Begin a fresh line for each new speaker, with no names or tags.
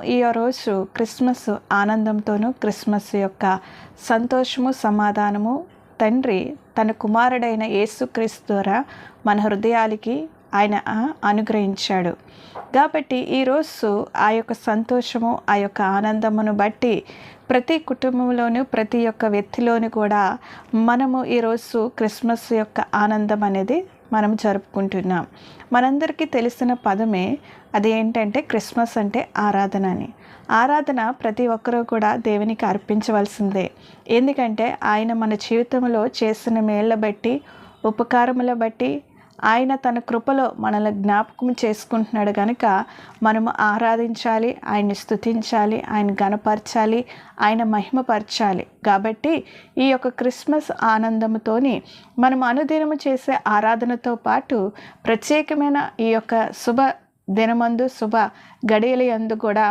ఈ రోజు Christmas ఆనందంతోనూ, Christmas యొక్క సంతోషము, సమాధానము తండ్రి తన కుమారుడైన యేసుక్రీస్తు ద్వారా మన హృదయాలకి ఆయన అనుగ్రహించాడు. కాబట్టి ఈరోజు ఆ యొక్క సంతోషము, ఆ యొక్క ఆనందమును బట్టి ప్రతి కుటుంబంలోనూ, ప్రతి ఒక్క వ్యక్తిలోనూ కూడా మనము ఈరోజు క్రిస్మస్ యొక్క ఆనందం అనేది మనం జరుపుకుంటున్నాం. మనందరికీ తెలిసిన పదమే అది ఏంటంటే క్రిస్మస్ అంటే ఆరాధన అని. ఆరాధన ప్రతి ఒక్కరూ కూడా దేవునికి అర్పించవలసిందే. ఎందుకంటే ఆయన మన జీవితంలో చేసిన మేళ్ళ బట్టి, ఉపకారముల బట్టి, ఆయన తన కృపలో మనల్ని జ్ఞాపకం చేసుకుంటున్నాడు కనుక మనము ఆరాధించాలి, ఆయన్ని స్తుతించాలి, ఆయన ఘనపరచాలి, ఆయన మహిమపరచాలి. కాబట్టి ఈ యొక్క క్రిస్మస్ ఆనందంతోని మనం అనుదినము చేసే ఆరాధనతో పాటు ప్రత్యేకమైన ఈ యొక్క శుభ దినమందు, శుభ గడియల యందు కూడా